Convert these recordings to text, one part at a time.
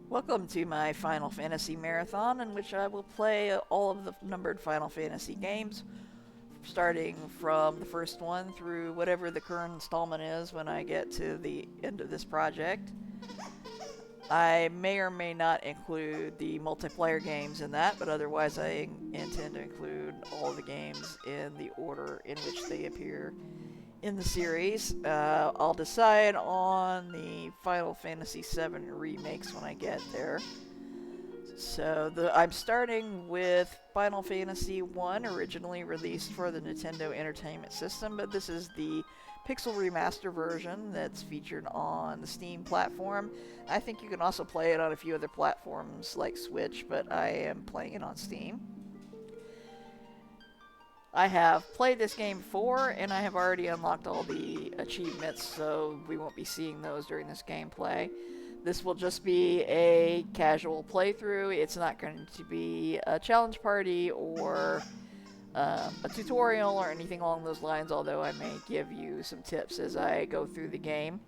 Welcome to my Final Fantasy Marathon, in which I will play all of the numbered Final Fantasy games, starting from the first one through whatever the current installment is when I get to the end of this project. I may or may not include the multiplayer games in that, but otherwise I intend to include all the games in the order in which they appear in the series. I'll decide on the Final Fantasy VII remakes when I get there. So I'm starting with Final Fantasy I, originally released for the Nintendo Entertainment System, but this is the Pixel Remaster version that's featured on the Steam platform. I think you can also play it on a few other platforms like Switch, but I am playing it on Steam. I have played this game before, and I have already unlocked all the achievements, so we won't be seeing those during this gameplay. This will just be a casual playthrough. It's not going to be a challenge party or a tutorial or anything along those lines, although I may give you some tips as I go through the game.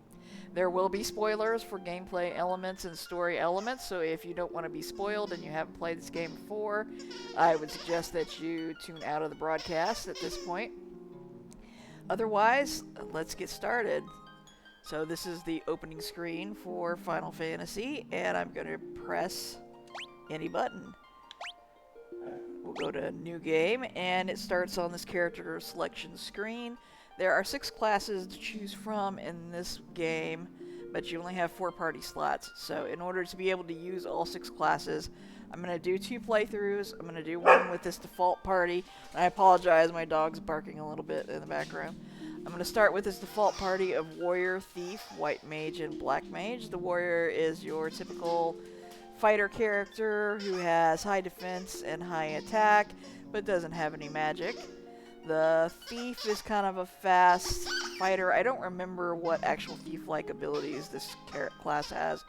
There will be spoilers for gameplay elements and story elements, so if you don't want to be spoiled and you haven't played this game before, I would suggest that you tune out of the broadcast at this point. Otherwise, let's get started. So this is the opening screen for Final Fantasy, and I'm going to press any button. We'll go to New Game, and it starts on this character selection screen. There are 6 classes to choose from in this game, but you only have 4 party slots. So in order to be able to use all 6 classes, I'm going to do 2 playthroughs. I'm going to do one with this default party. And I apologize, my dog's barking a little bit in the background. I'm going to start with this default party of Warrior, Thief, White Mage, and Black Mage. The Warrior is your typical fighter character who has high defense and high attack, but doesn't have any magic. The Thief is kind of a fast fighter. I don't remember what actual Thief-like abilities this class has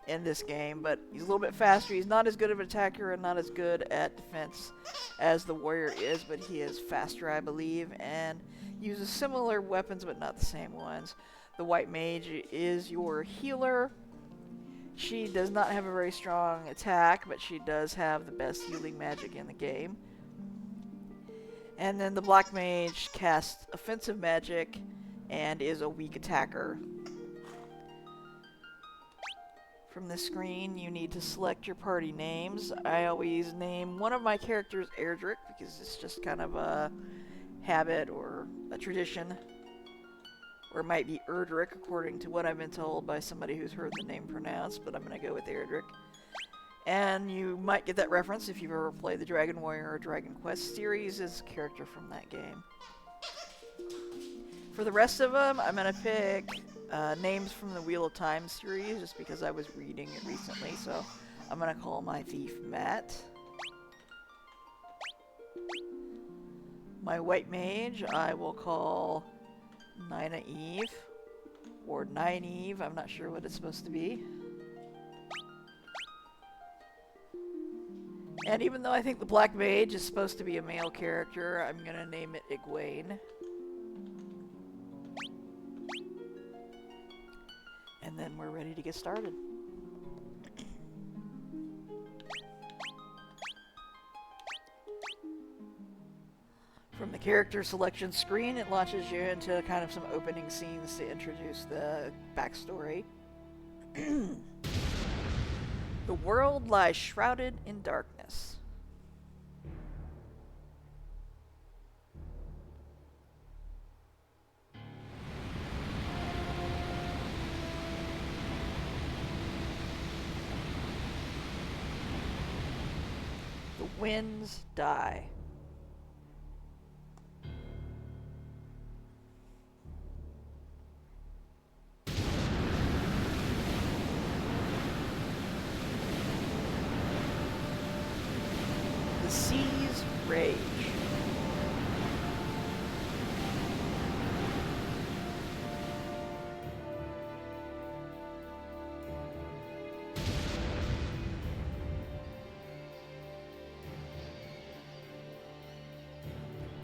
in this game, but he's a little bit faster. He's not as good of an attacker and not as good at defense as the Warrior is, but he is faster, I believe, and uses similar weapons but not the same ones. The White Mage is your healer. She does not have a very strong attack, but she does have the best healing magic in the game. And then the Black Mage casts offensive magic and is a weak attacker. From this screen, you need to select your party names. I always name one of my characters Erdrick because it's just kind of a habit or a tradition. Or it might be Erdrick, according to what I've been told by somebody who's heard the name pronounced, but I'm going to go with Erdrick. And you might get that reference if you've ever played the Dragon Warrior or Dragon Quest series as a character from that game. For the rest of them, I'm going to pick names from the Wheel of Time series, just because I was reading it recently, so I'm going to call my Thief Matt. My White Mage, I will call Nynaeve, or Nynaeve, I'm not sure what it's supposed to be. And even though I think the Black Mage is supposed to be a male character, I'm going to name it Egwene. And then we're ready to get started. From the character selection screen, it launches you into kind of some opening scenes to introduce the backstory. The world lies shrouded in darkness. The winds die. The seas rage.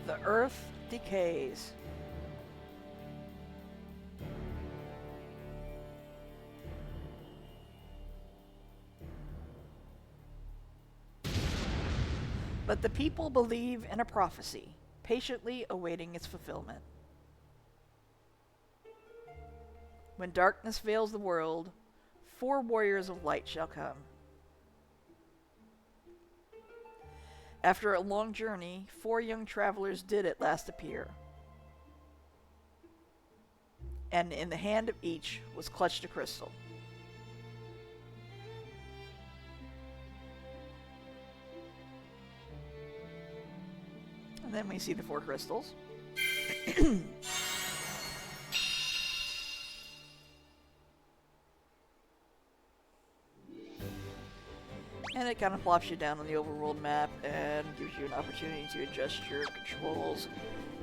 The earth decays. But the people believe in a prophecy, patiently awaiting its fulfillment. When darkness veils the world, 4 warriors of light shall come. After a long journey, 4 young travelers did at last appear. And in the hand of each was clutched a crystal. And then we see the 4 crystals. And it kind of plops you down on the overworld map and gives you an opportunity to adjust your controls.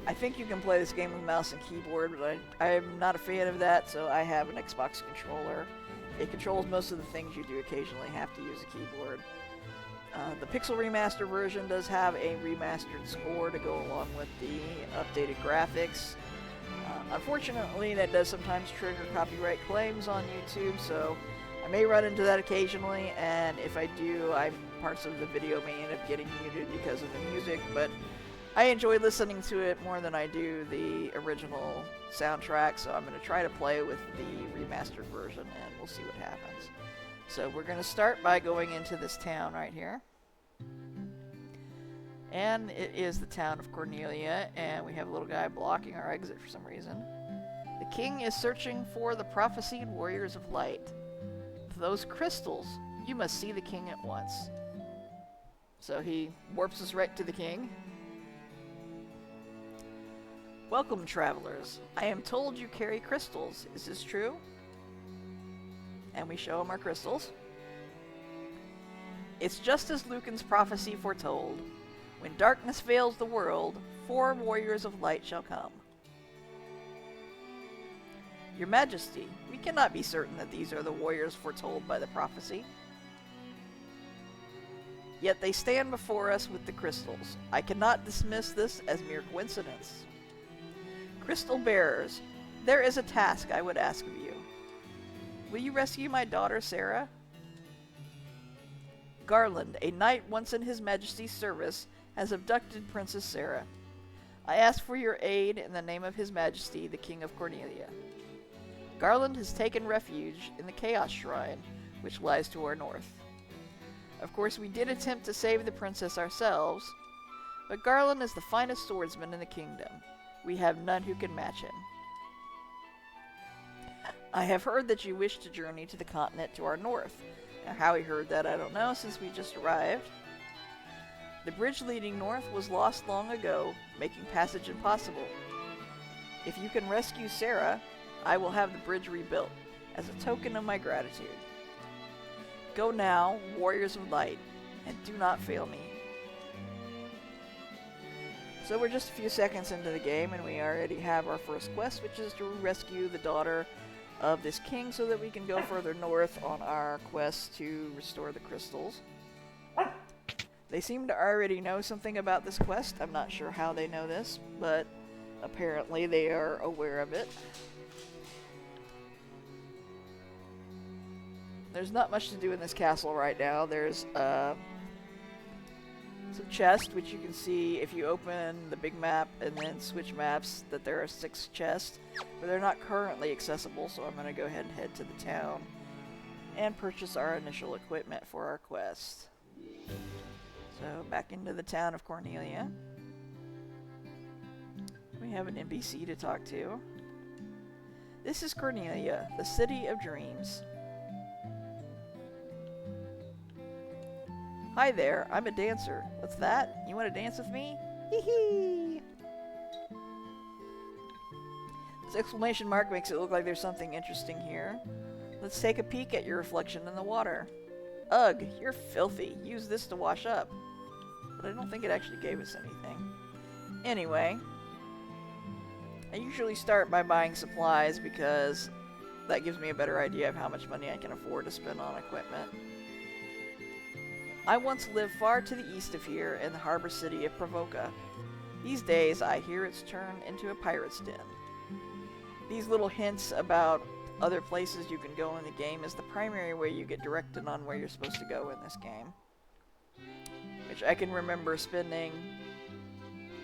I think you can play this game with mouse and keyboard, but I'm not a fan of that, so I have an Xbox controller. It controls most of the things you do occasionally have to use a keyboard. The Pixel Remaster version does have a remastered score to go along with the updated graphics. Unfortunately, that does sometimes trigger copyright claims on YouTube, so I may run into that occasionally, and if I do, parts of the video may end up getting muted because of the music, but I enjoy listening to it more than I do the original soundtrack, so I'm going to try to play with the remastered version, and we'll see what happens. So we're going to start by going into this town right here. And it is the town of Cornelia, and we have a little guy blocking our exit for some reason. The king is searching for the prophesied warriors of light. Those crystals, you must see the king at once. So he warps us right to the king. Welcome, travelers. I am told you carry crystals. Is this true? And we show him our crystals. It's just as Lucan's prophecy foretold. When darkness veils the world, 4 warriors of light shall come. Your Majesty, we cannot be certain that these are the warriors foretold by the prophecy. Yet they stand before us with the crystals. I cannot dismiss this as mere coincidence. Crystal bearers, there is a task I would ask of you. Will you rescue my daughter, Sarah? Garland, a knight once in His Majesty's service, has abducted Princess Sarah. I ask for your aid in the name of His Majesty, the King of Cornelia. Garland has taken refuge in the Chaos Shrine, which lies to our north. Of course, we did attempt to save the princess ourselves, but Garland is the finest swordsman in the kingdom. We have none who can match him. I have heard that you wish to journey to the continent to our north. Now, how he heard that, I don't know, since we just arrived. The bridge leading north was lost long ago, making passage impossible. If you can rescue Sarah, I will have the bridge rebuilt, as a token of my gratitude. Go now, warriors of light, and do not fail me. So we're just a few seconds into the game, and we already have our first quest, which is to rescue the daughter of this king so that we can go further north on our quest to restore the crystals. They seem to already know something about this quest. I'm not sure how they know this, but apparently they are aware of it. There's not much to do in this castle right now. There's some chests, which you can see if you open the big map and then switch maps, that there are 6 chests, but they're not currently accessible, so I'm going to go ahead and head to the town and purchase our initial equipment for our quest. So back into the town of Cornelia. We have an NPC to talk to. This is Cornelia, the city of dreams. Hi there, I'm a dancer. What's that? You want to dance with me? Hee hee! This exclamation mark makes it look like there's something interesting here. Let's take a peek at your reflection in the water. Ugh, you're filthy. Use this to wash up. But I don't think it actually gave us anything. Anyway, I usually start by buying supplies because that gives me a better idea of how much money I can afford to spend on equipment. I once lived far to the east of here in the harbor city of Provoca. These days, I hear it's turned into a pirate's den. These little hints about other places you can go in the game is the primary way you get directed on where you're supposed to go in this game. which I can remember spending,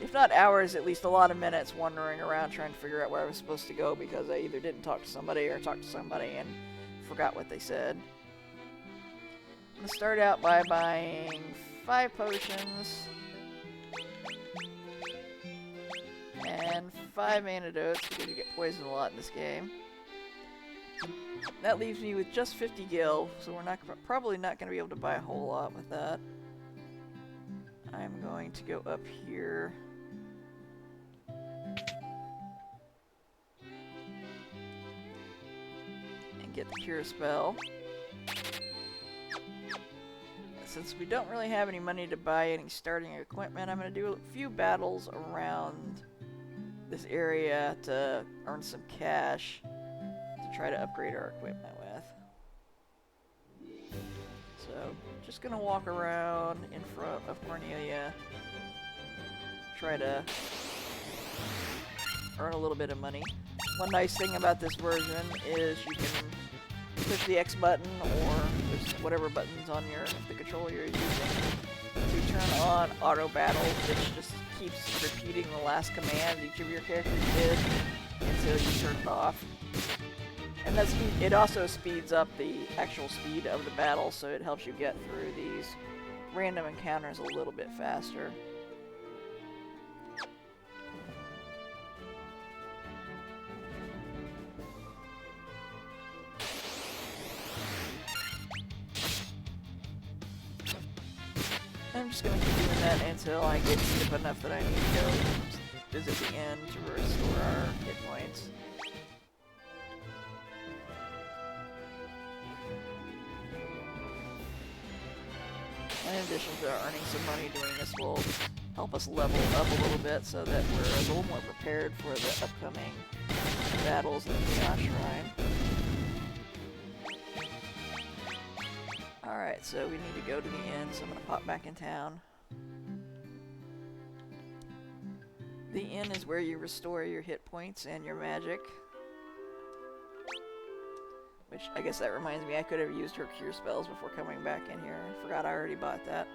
if not hours, at least a lot of minutes wandering around trying to figure out where I was supposed to go because I either didn't talk to somebody or talked to somebody and forgot what they said. I'm going to start out by buying 5 potions and 5 antidotes because you get poisoned a lot in this game. That leaves me with just 50 gil, so we're probably not going to be able to buy a whole lot with that. I'm going to go up here. And get the cure spell. Since we don't really have any money to buy any starting equipment, I'm going to do a few battles around this area to earn some cash to try to upgrade our equipment with. So, just going to walk around in front of Cornelia, try to earn a little bit of money. One nice thing about this version is you can push the X button or push whatever buttons on the controller you're using to turn on auto battle, which just keeps repeating the last command each of your characters did until you turn it off. And it also speeds up the actual speed of the battle, so it helps you get through these random encounters a little bit faster. I'm just going to keep doing that until I get skip enough that I need to go visit the inn to restore our hit points. And in addition to earning some money doing this will help us level up a little bit so that we're a little more prepared for the upcoming battles in the Chaos Shrine. Alright, so we need to go to the inn, so I'm going to pop back in town. The inn is where you restore your hit points and your magic. Which, I guess that reminds me, I could have used her cure spells before coming back in here. I forgot I already bought that.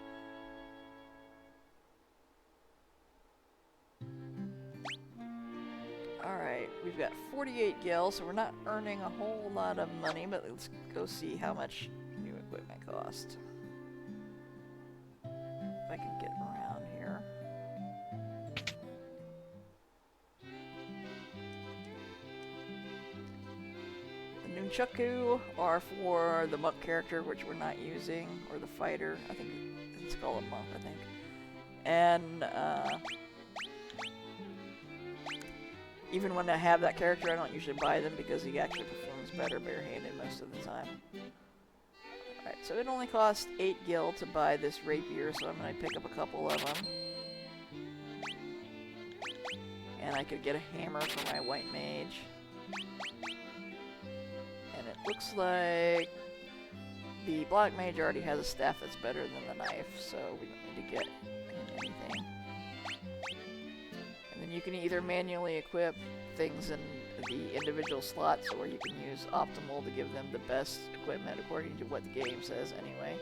Alright, we've got 48 gil, so we're not earning a whole lot of money, but let's go see how much new equipment costs. If I can get around here. The nunchaku are for the monk character, which we're not using, or the fighter. I think it's called a monk, I think. And, even when I have that character, I don't usually buy them because he actually performs better barehanded most of the time. Alright, so it only costs 8 gil to buy this rapier, so I'm going to pick up a couple of them. And I could get a hammer for my white mage. And it looks like the black mage already has a staff that's better than the knife, so we don't need to get him anything. And then you can either manually equip things in the individual slots, or you can use optimal to give them the best equipment according to what the game says anyway.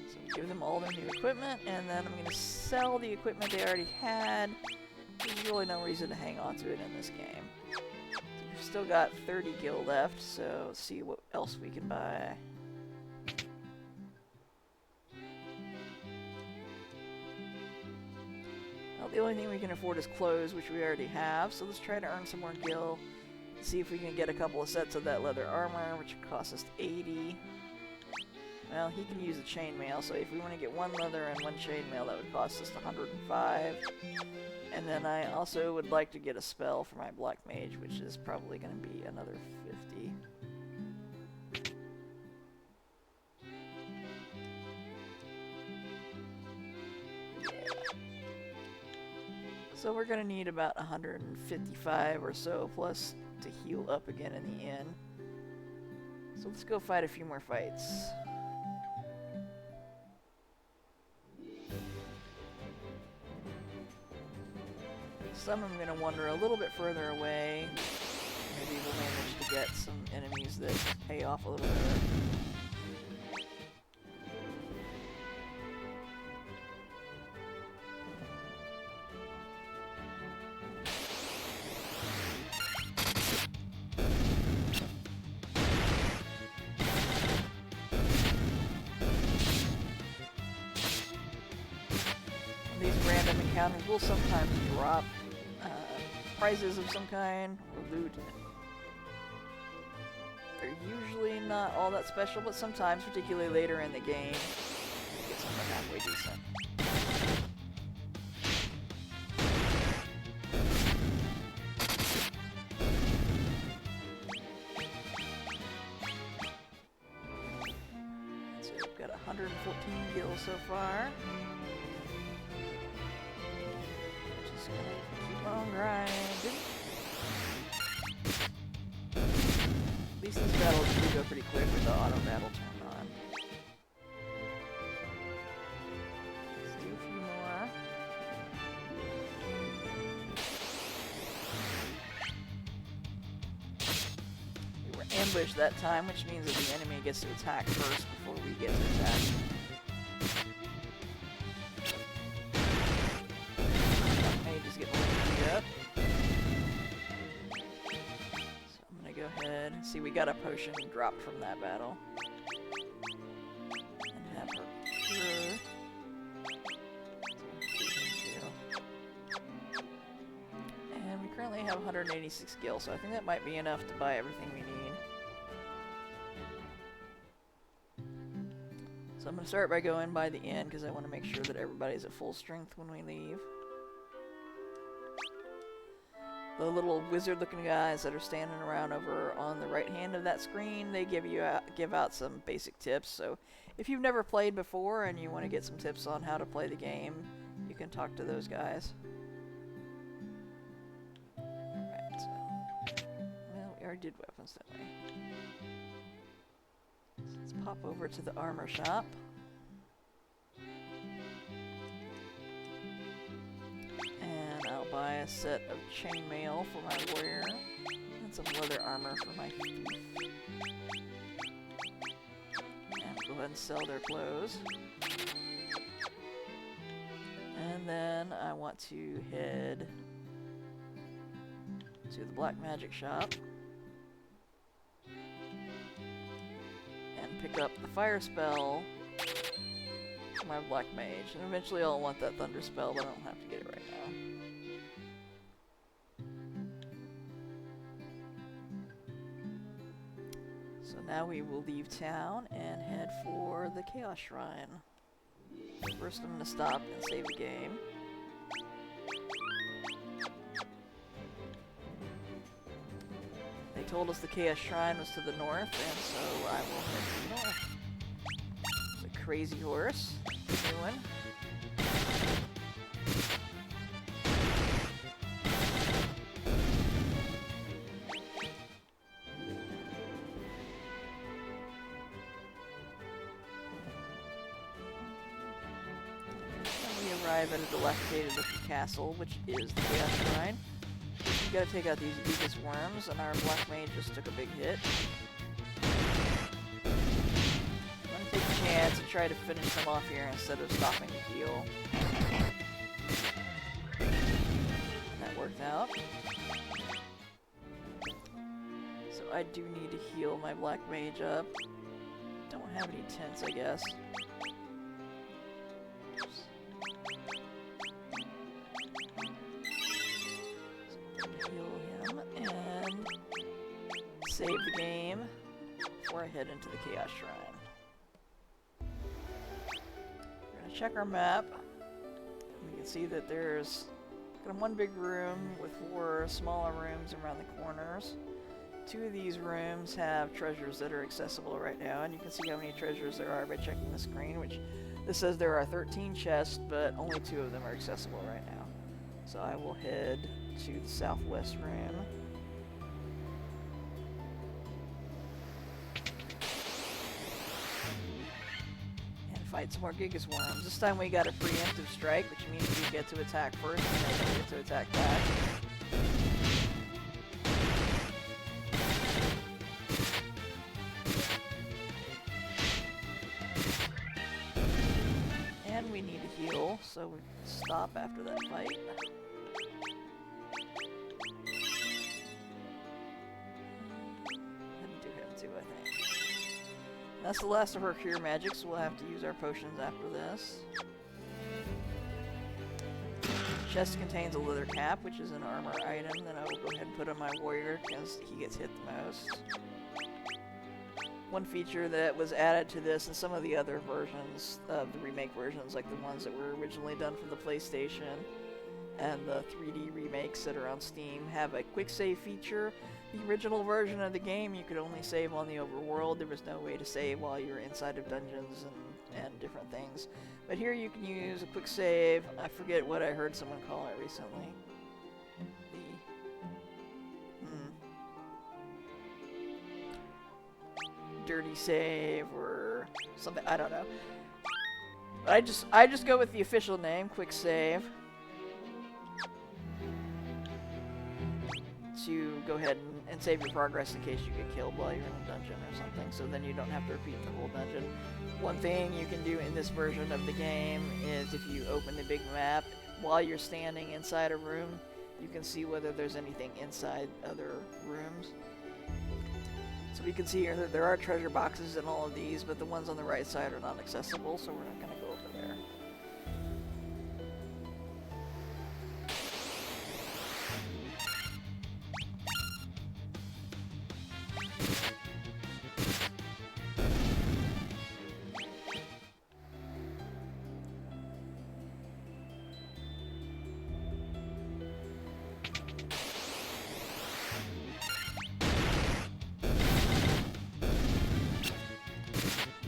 So give them all their new equipment, and then I'm going to sell the equipment they already had. There's really no reason to hang on to it in this game. So we've still got 30 gil left, so let's see what else we can buy. Well, the only thing we can afford is clothes, which we already have, so let's try to earn some more gil. See if we can get a couple of sets of that leather armor, which costs us 80. Well, he can use a chainmail, so if we want to get one leather and one chainmail, that would cost us 105. And then I also would like to get a spell for my black mage, which is probably going to be another 50. So we're going to need about 155 or so, plus to heal up again in the inn. So let's go fight a few more fights. Some I'm going to wander a little bit further away. Maybe we'll manage to get some enemies that pay off a little bit. encounters will sometimes drop prizes of some kind, or loot. They're usually not all that special, but sometimes, particularly later in the game, you get something halfway decent. So we've got 114 gills so far. Just gonna keep on grinding. At least these battles do go pretty quick with the auto battle turned on. Let's do a few more. We were ambushed that time, which means that the enemy gets to attack first before we get to attack. Mage is getting a little beat up. Go ahead. See, we got a potion dropped from that battle. And have her cure. And we currently have 186 gil, so I think that might be enough to buy everything we need. So I'm going to start by going by the inn, because I want to make sure that everybody's at full strength when we leave. The little wizard-looking guys that are standing around over on the right hand of that screen, they give out some basic tips. So if you've never played before and you want to get some tips on how to play the game, you can talk to those guys. Alright, so, well, we already did weapons, didn't we? So let's pop over to the armor shop. I'll buy a set of chainmail for my warrior and some leather armor for my thief. And go ahead and sell their clothes. And then I want to head to the black magic shop and pick up the fire spell for my black mage. And eventually I'll want that thunder spell, but I don't have to get it right now. So now we will leave town and head for the Chaos Shrine. First I'm going to stop and save the game. They told us the Chaos Shrine was to the north, and so I will head to the north. It's a crazy horse. New one. Arrive at a dilapidated looking castle, which is the Chaos Shrine. You gotta take out these Aegis worms, and our black mage just took a big hit. I'm gonna take a chance and try to finish them off here instead of stopping to heal. And that worked out. So I do need to heal my black mage up. Don't have any tents, I guess. Save the game before I head into the Chaos Shrine. We're going to check our map. We can see that there's kind of one big room with 4 smaller rooms around the corners. 2 of these rooms have treasures that are accessible right now, and you can see how many treasures there are by checking the screen, which this says there are 13 chests, but only 2 of them are accessible right now. So I will head to the southwest room. Fight some more Gigas worms. This time we got a preemptive strike, which means we get to attack first and they get to attack back. And we need to heal, so we stop after that fight. Didn't do him too, I think. That's the last of our cure magic, so we'll have to use our potions after this. Chest contains a leather cap, which is an armor item that I will go ahead and put on my warrior because he gets hit the most. One feature that was added to this and some of the other versions, the remake versions, like the ones that were originally done for the PlayStation and the 3D remakes that are on Steam, have a quick save feature. The original version of the game, you could only save on the overworld. There was no way to save while you were inside of dungeons and different things. But here you can use a quick save. I forget what I heard someone call it recently. Dirty save or something, I don't know. But I just go with the official name, quick save. To go ahead and save your progress in case you get killed while you're in a dungeon or something, so then you don't have to repeat the whole dungeon. One thing you can do in this version of the game is if you open the big map, while you're standing inside a room, you can see whether there's anything inside other rooms. So we can see here that there are treasure boxes in all of these, but the ones on the right side are not accessible, so we're not going to go over there.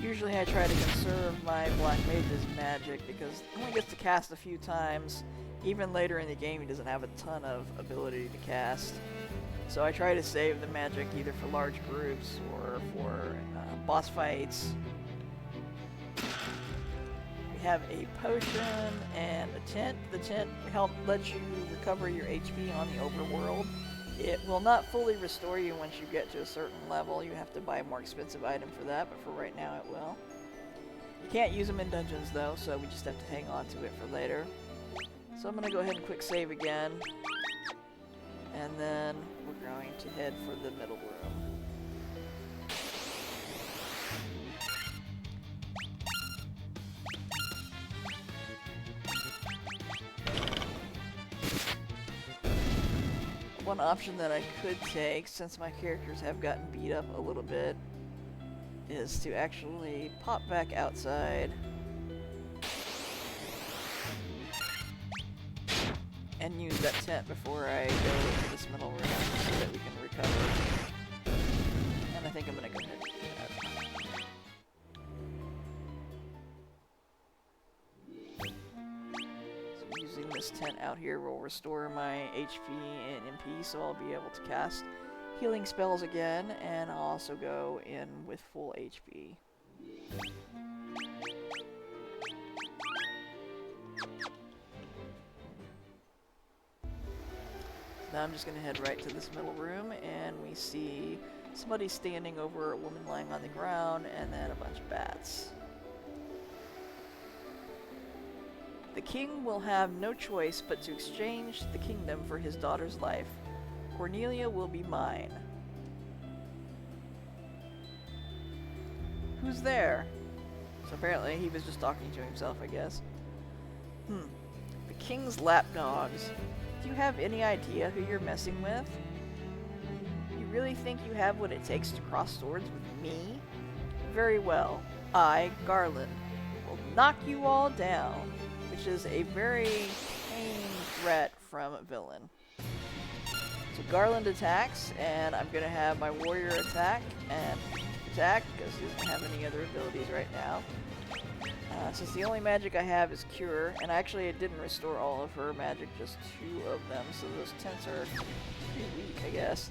Usually I try to conserve my Black Mage's magic because he only gets to cast a few times. Even later in the game he doesn't have a ton of ability to cast. So I try to save the magic either for large groups or for boss fights. We have a potion and a tent. The tent lets you recover your HP on the overworld. It will not fully restore you once you get to a certain level. You have to buy a more expensive item for that, but for right now it will. You can't use them in dungeons though, so we just have to hang on to it for later. So I'm going to go ahead and quick save again. And then we're going to head for the middle room. One option that I could take, since my characters have gotten beat up a little bit, is to actually pop back outside and use that tent before I go into this middle room so that we can recover. And I think I'm going to go ahead and do that. So using this tent out here will restore my HP and MP, so I'll be able to cast healing spells again, and I'll also go in with full HP. Now I'm just going to head right to this middle room, and we see somebody standing over a woman lying on the ground, and then a bunch of bats. The king will have no choice but to exchange the kingdom for his daughter's life. Cornelia will be mine. Who's there? So apparently he was just talking to himself, I guess. The king's lapdogs. Do you have any idea who you're messing with? You really think you have what it takes to cross swords with me? Very well. I, Garland, will knock you all down, which is a very tame threat from a villain. So Garland attacks, and I'm going to have my warrior attack, and attack, because he doesn't have any other abilities right now. Since the only magic I have is Cure, and actually it didn't restore all of her magic, just 2 of them, so those tents are pretty weak, I guess.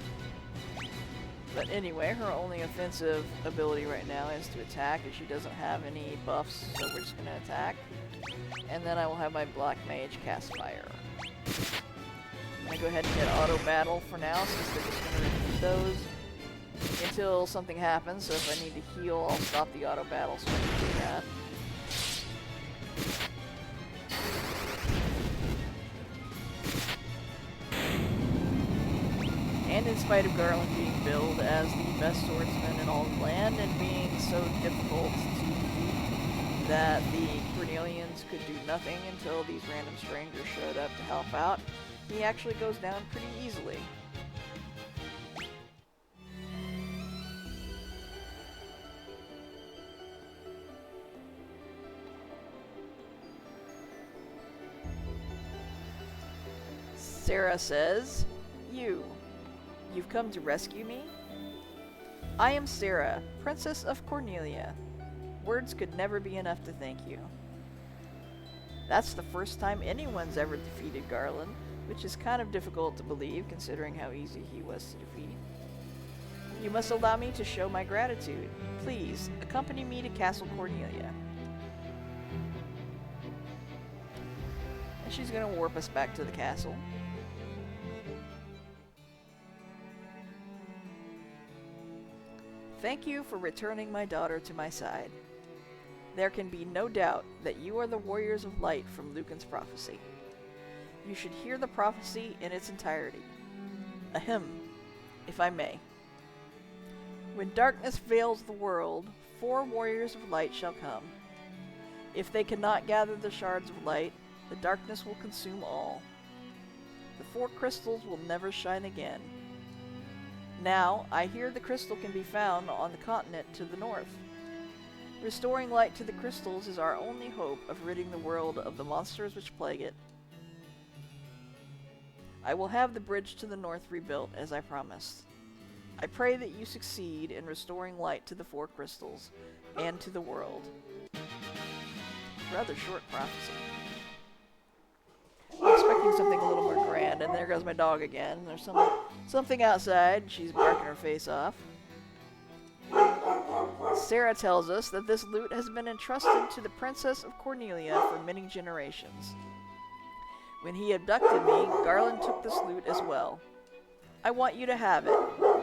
But anyway, her only offensive ability right now is to attack, and she doesn't have any buffs, so we're just going to attack. And then I will have my Black Mage cast Fire. I'm going to go ahead and hit Auto Battle for now, since they're just going to repeat those until something happens, so if I need to heal, I'll stop the Auto Battle so I can do that. And in spite of Garland being billed as the best swordsman in all the land and being so difficult to defeat, that the Cornelians could do nothing until these random strangers showed up to help out, he actually goes down pretty easily. Sarah says, You've come to rescue me? I am Sarah, Princess of Cornelia. Words could never be enough to thank you. That's the first time anyone's ever defeated Garland, which is kind of difficult to believe considering how easy he was to defeat. You must allow me to show my gratitude. Please, accompany me to Castle Cornelia. And she's going to warp us back to the castle. Thank you for returning my daughter to my side. There can be no doubt that you are the warriors of light from Lucan's prophecy. You should hear the prophecy in its entirety. Ahem, if I may. When darkness veils the world, 4 warriors of light shall come. If they cannot gather the shards of light, the darkness will consume all. The 4 crystals will never shine again. Now, I hear the crystal can be found on the continent to the north. Restoring light to the crystals is our only hope of ridding the world of the monsters which plague it. I will have the bridge to the north rebuilt, as I promised. I pray that you succeed in restoring light to the 4 crystals, and to the world. Rather short prophecy. I'm expecting something a little more grand, and there goes my dog again. There's something outside. She's barking her face off. Sarah tells us that this loot has been entrusted to the Princess of Cornelia for many generations. When he abducted me, Garland took this loot as well. I want you to have it.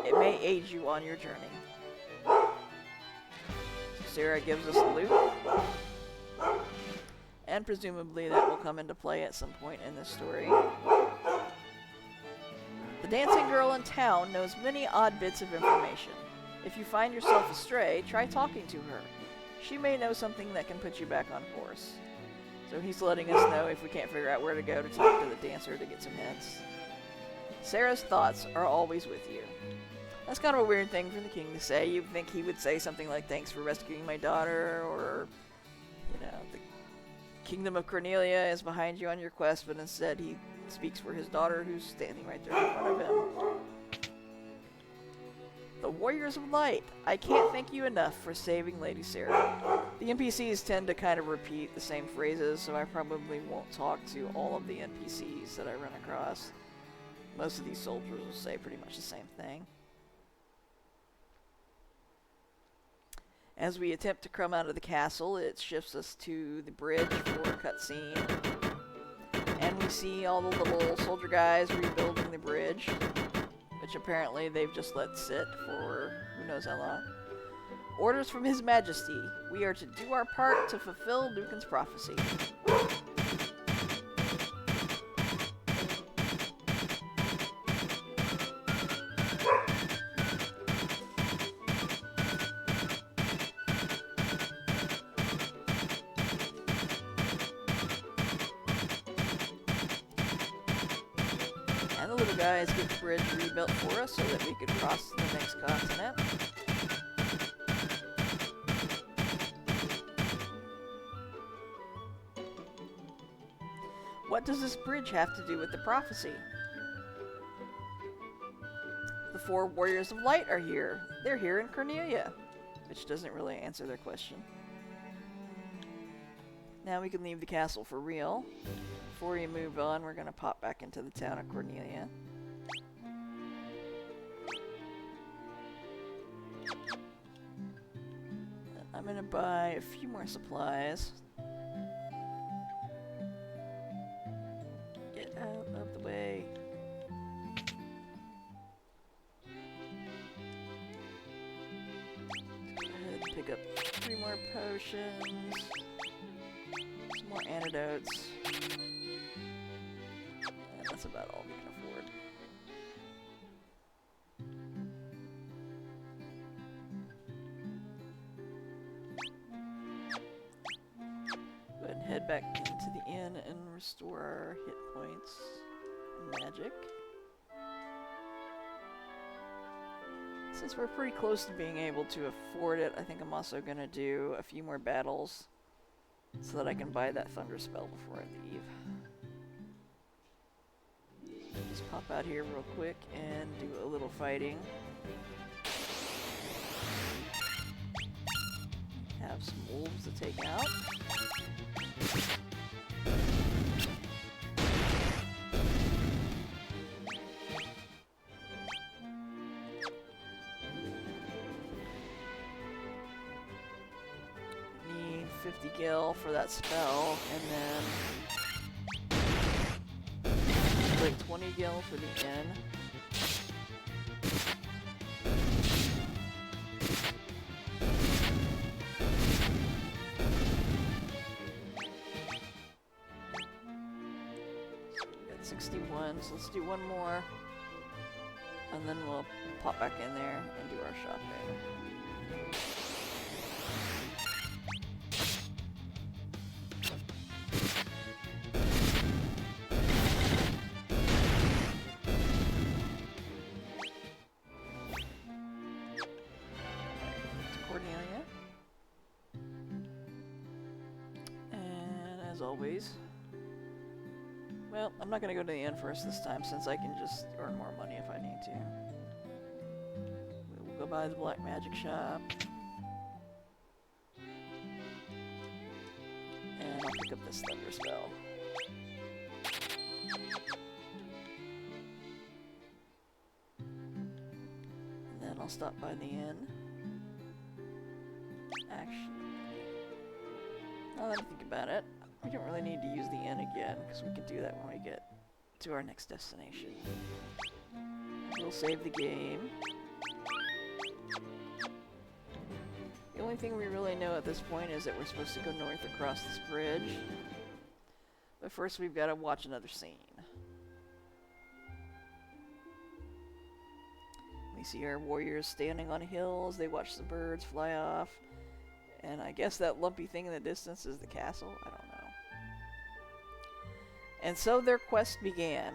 It may aid you on your journey. So Sarah gives us the loot. And presumably that will come into play at some point in this story. The dancing girl in town knows many odd bits of information. If you find yourself astray, try talking to her. She may know something that can put you back on course. So he's letting us know if we can't figure out where to go to talk to the dancer to get some hints. Sarah's thoughts are always with you. That's kind of a weird thing for the king to say. You'd think he would say something like, thanks for rescuing my daughter, or, you know, the Kingdom of Cornelia is behind you on your quest, but instead he speaks for his daughter who's standing right there in front of him. The Warriors of Light. I can't thank you enough for saving Lady Sarah. The NPCs tend to kind of repeat the same phrases, so I probably won't talk to all of the NPCs that I run across. Most of these soldiers will say pretty much the same thing. As we attempt to come out of the castle, it shifts us to the bridge for a cutscene. And we see all the little soldier guys rebuilding the bridge, which apparently they've just let sit for who knows how long. Orders from His Majesty. We are to do our part to fulfill Lucan's prophecy. And the little guys get the bridge rebuilt for us so that we could cross to the next continent. What does this bridge have to do with the prophecy? The 4 Warriors of Light are here. They're here in Cornelia, which doesn't really answer their question. Now we can leave the castle for real. Before we move on, we're going to pop back into the town of Cornelia. I'm going to buy a few more supplies. Get out of the way. Let's go ahead and pick up 3 more potions. Some more antidotes. And that's about all we can afford. head back into the inn and restore our hit points and magic. Since we're pretty close to being able to afford it, I think I'm also going to do a few more battles so that I can buy that thunder spell before I leave. Just pop out here real quick and do a little fighting. Have some wolves to take out. Need 50 gil for that spell, and then like 20 gil for the inn. So let's do one more, and then we'll pop back in there and do our shopping. To Cordelia. And as always, well, I'm not going to go to the inn first this time, since I can just earn more money if I need to. We'll go by the black magic shop. And I'll pick up this thunder spell. And then I'll stop by the inn. Actually, now that I think about it, we don't really need to use the inn again, because we can do that when we get to our next destination. We'll save the game. The only thing we really know at this point is that we're supposed to go north across this bridge. But first we've got to watch another scene. We see our warriors standing on hills, they watch the birds fly off, and I guess that lumpy thing in the distance is the castle? I don't know. And so their quest began.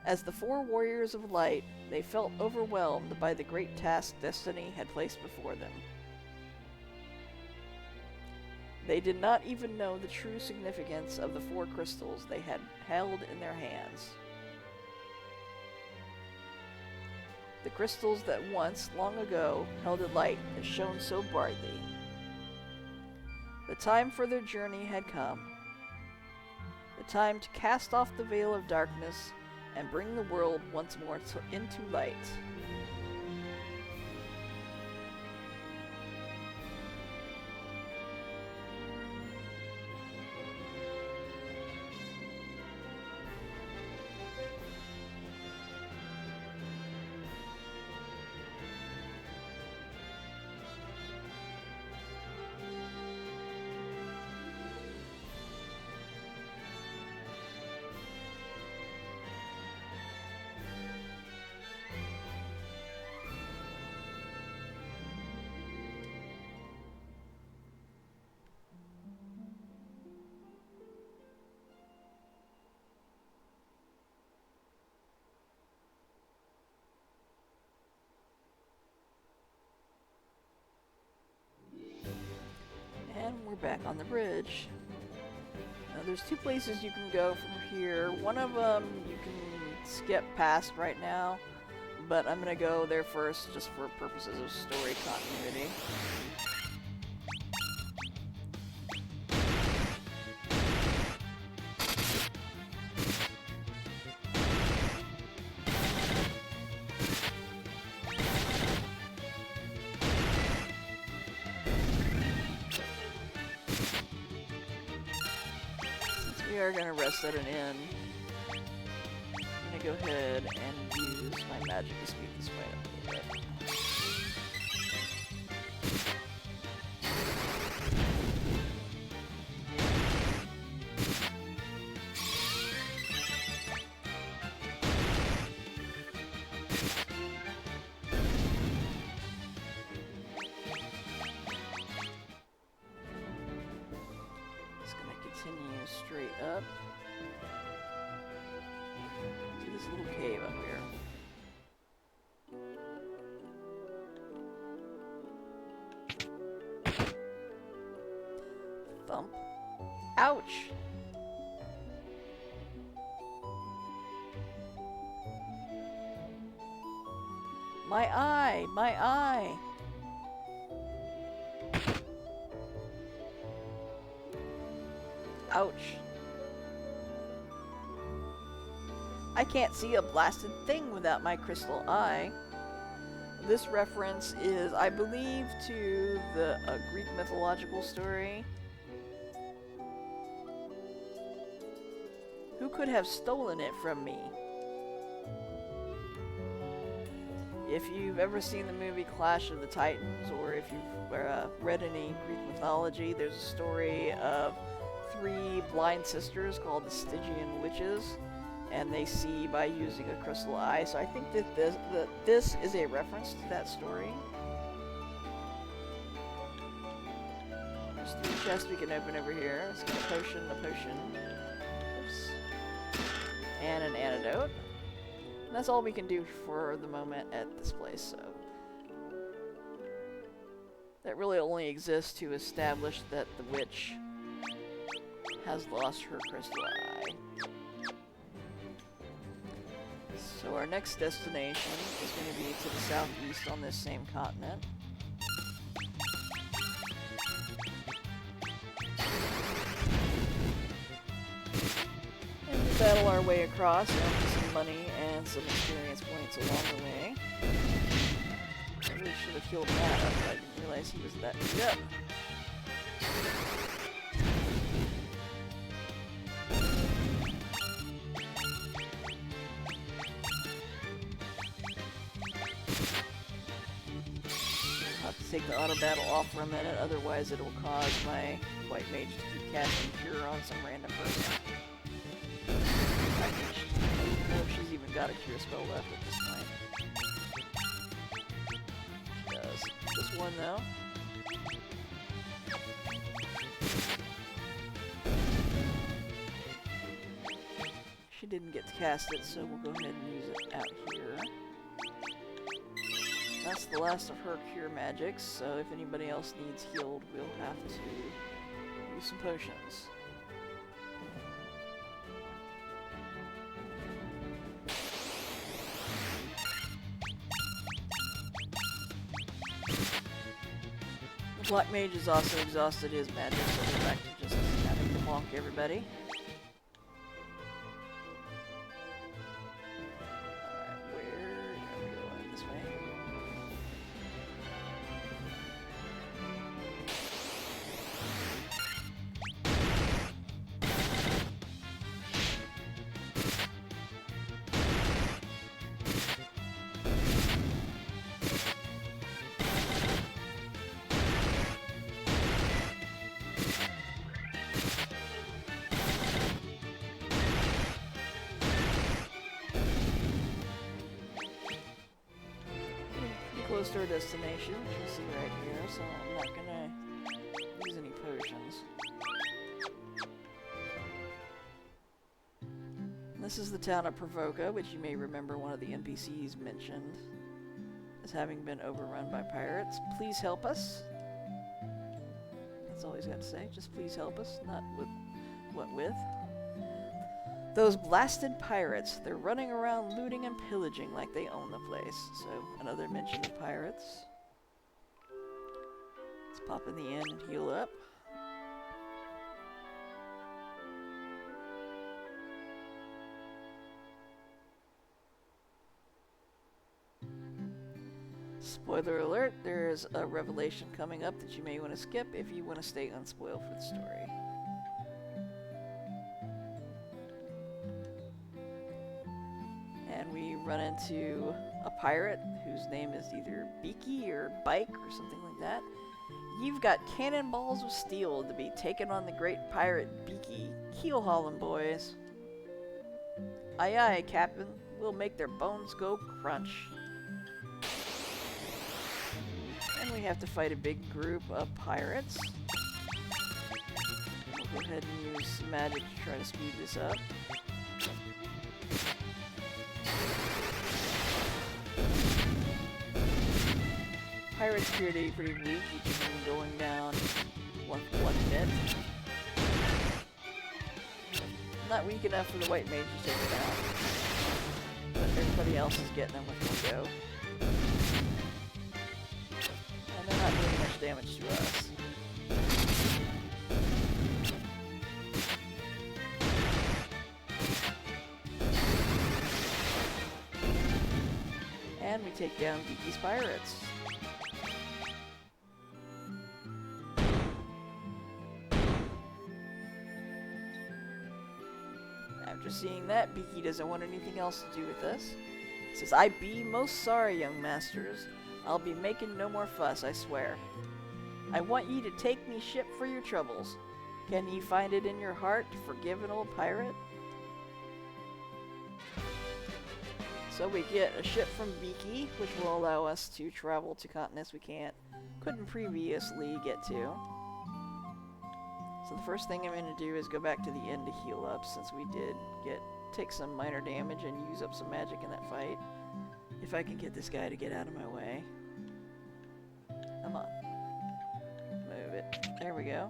As the four warriors of light, they felt overwhelmed by the great task destiny had placed before them. They did not even know the true significance of the four crystals they had held in their hands. The crystals that once, long ago, held a light that shone so brightly. The time for their journey had come. The time to cast off the veil of darkness and bring the world once more into light. And we're back on the bridge. Now there's two places you can go from here. One of them you can skip past right now, but I'm gonna go there first just for purposes of story continuity. We are going to rest at an inn. I'm going to go ahead and use my magic to speed this fight up a little bit. little cave up here. Thump. Ouch! My eye! My eye! Ouch. I can't see a blasted thing without my crystal eye. This reference is, I believe, to the Greek mythological story. Who could have stolen it from me? If you've ever seen the movie Clash of the Titans, or if you've read any Greek mythology, there's a story of 3 blind sisters called the Stygian witches, and they see by using a crystal eye. So I think that this is a reference to that story. There's 3 chests we can open over here. Let's get a potion, oops, and an antidote. And that's all we can do for the moment at this place, so that really only exists to establish that the witch has lost her crystal eye. So our next destination is going to be to the southeast on this same continent. And we battle our way across, and some money and some experience points along the way. I really should have healed that up, but I didn't realize he was that beat up. Take the auto battle off for a minute, otherwise it will cause my white mage to keep casting cure on some random person. I don't know if she's even got a cure spell left at this point. She does. This one though. She didn't get to cast it, so we'll go ahead and use it out here. That's the last of her cure magics, so if anybody else needs healed, we'll have to use some potions. The Black Mage has also exhausted his magic, so we're back to just having to bonk everybody. Close to our destination, which you see right here, so I'm not gonna use any potions. This is the town of Provoca, which you may remember one of the NPCs mentioned as having been overrun by pirates. Please help us. That's all he's got to say. Just please help us, not with what with. Those blasted pirates, they're running around looting and pillaging like they own the place. So, another mention of pirates. Let's pop in the inn and heal up. Spoiler alert, there's a revelation coming up that you may want to skip if you want to stay unspoiled for the story. And we run into a pirate whose name is either Beaky or Bike or something like that. You've got cannonballs of steel to be taken on the great pirate Beaky. Keel haul 'em, boys. Aye aye, Captain. We'll make their bones go crunch. And we have to fight a big group of pirates. We'll go ahead and use some magic to try to speed this up. pirate's pretty weak. You can see him going down one minute. Not weak enough for the white mage to take it down. But everybody else is getting them with one go. And they're not doing much damage to us. And we take down Geeky's pirates. After seeing that, Beaky doesn't want anything else to do with us. He says, "I be most sorry, young masters. I'll be making no more fuss, I swear. I want ye to take me ship for your troubles. Can ye find it in your heart to forgive an old pirate?" So we get a ship from Beaky, which will allow us to travel to continents we couldn't previously get to. So the first thing I'm going to do is go back to the end to heal up, since we did take some minor damage and use up some magic in that fight. If I can get this guy to get out of my way. Come on. Move it. There we go.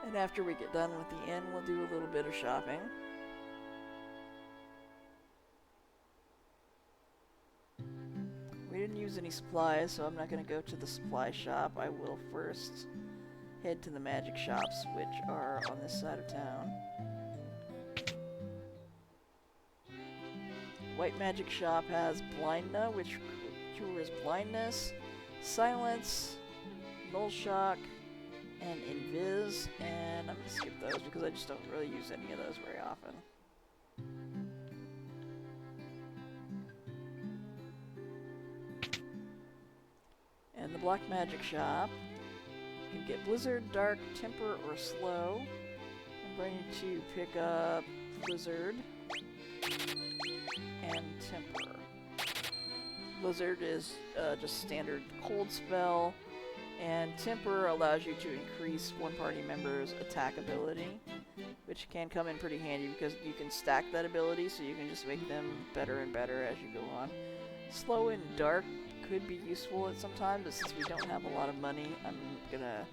And after we get done with the inn, we'll do a little bit of shopping. We didn't use any supplies, so I'm not going to go to the supply shop. I will first head to the magic shops, which are on this side of town. White magic shop has Blindna, which cures blindness, silence, null shock, and invis, and I'm going to skip those because I just don't really use any of those very often. And the black magic shop, you can get Blizzard, Dark, Temper, or Slow. I'm going to pick up Blizzard and Temper. Blizzard is just standard cold spell, and Temper allows you to increase one party member's attack ability, which can come in pretty handy because you can stack that ability, so you can just make them better and better as you go on. Slow and Dark could be useful at some time, but since we don't have a lot of money, I'm gonna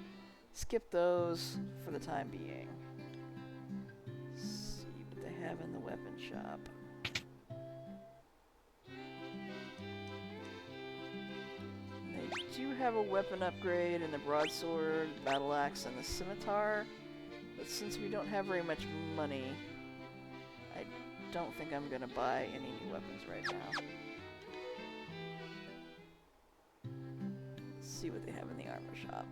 skip those for the time being. Let's see what they have in the weapon shop. They do have a weapon upgrade in the broadsword, battle axe, and the scimitar, but since we don't have very much money, I don't think I'm gonna buy any new weapons right now. See what they have in the armor shop.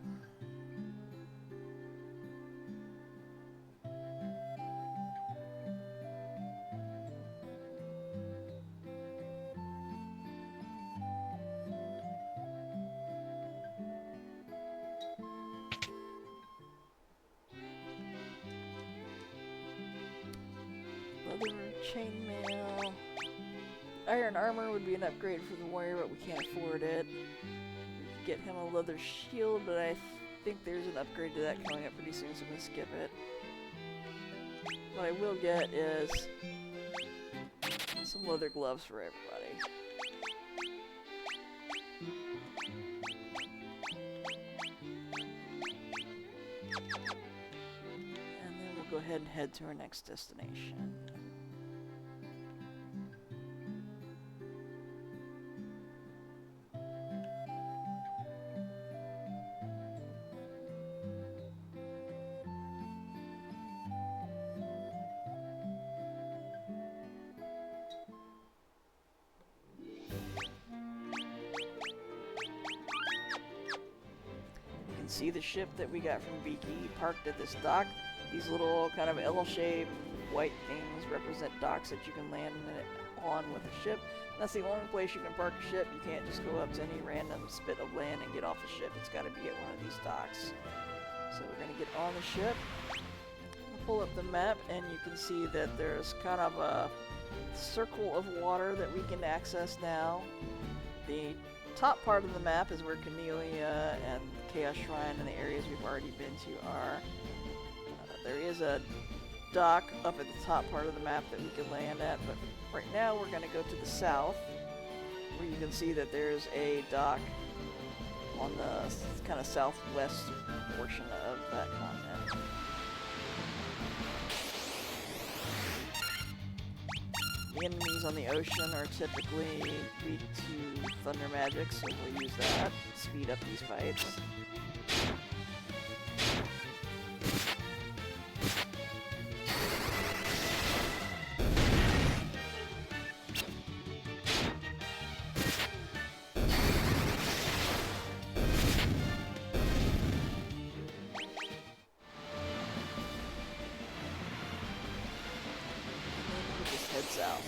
Leather chainmail. Iron armor would be an upgrade for the warrior, but we can't afford it. Get him a leather shield, but I think there's an upgrade to that coming up pretty soon, so I'm gonna skip it. What I will get is some leather gloves for everybody. And then we'll go ahead and head to our next destination. See the ship that we got from Beaky parked at this dock. These little kind of L-shaped white things represent docks that you can land on with a ship. That's the only place you can park a ship. You can't just go up to any random spit of land and get off the ship. It's got to be at one of these docks. So we're going to get on the ship. We'll pull up the map, and you can see that there's kind of a circle of water that we can access now. The top part of the map is where Cornelia and the Chaos Shrine and the areas we've already been to are. There is a dock up at the top part of the map that we can land at, but right now we're going to go to the south, where you can see that there's a dock on the kind of southwest portion of that continent. The enemies on the ocean are typically weak to thunder magic, so we'll use that to speed up these fights. Head south.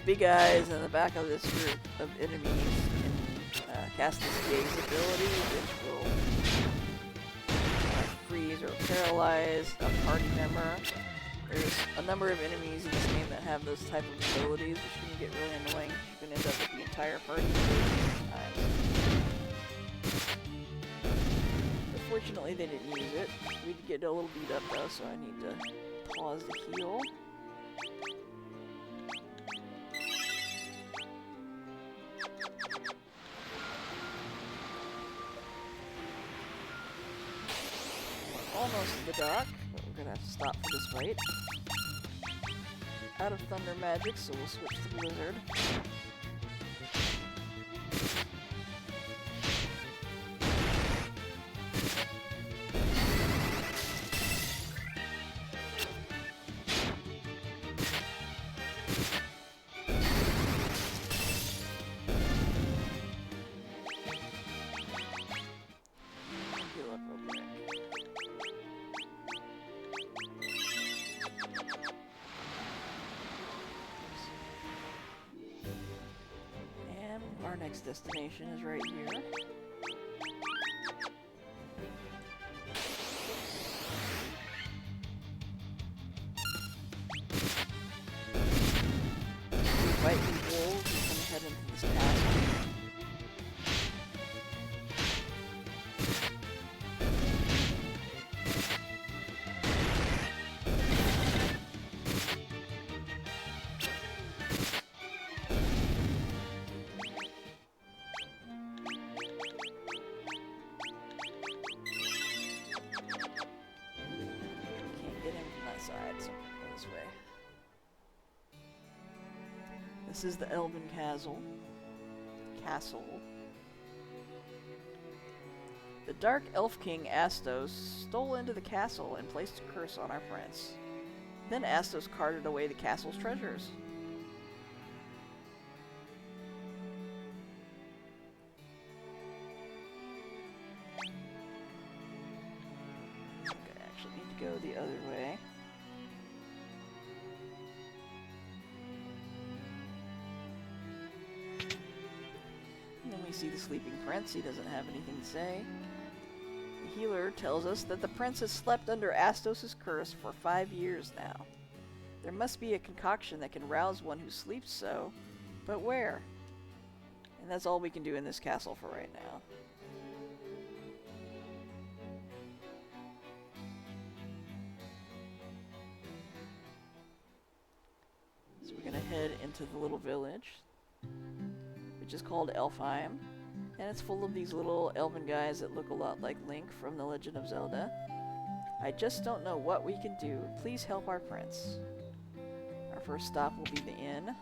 Big guys in the back of this group of enemies can cast this Gaze ability, which will freeze or paralyze a party member. There's a number of enemies in this game that have those type of abilities, which can get really annoying. You can end up with the entire party times. But fortunately, they didn't use it. We did get a little beat up though, so I need to pause the heal. Almost to the dock, but we're gonna have to stop for this fight. Out of thunder magic, so we'll switch to blizzard. Heal up real quick. Our next destination is right here. We fight these wolves, we can head into this castle. Side, so we'll go this way. This is the Elven Castle. The Dark Elf King Astos stole into the castle and placed a curse on our prince. Then Astos carted away the castle's treasures. I think I actually need to go the other way. And then we see the sleeping prince. He doesn't have anything to say. The healer tells us that the prince has slept under Astos' curse for 5 years now. There must be a concoction that can rouse one who sleeps so, but where? And that's all we can do in this castle for right now. So we're gonna head into the little village, which is called Elfheim, and it's full of these little elven guys that look a lot like Link from The Legend of Zelda. I just don't know what we can do. Please help our prince. Our first stop will be the inn.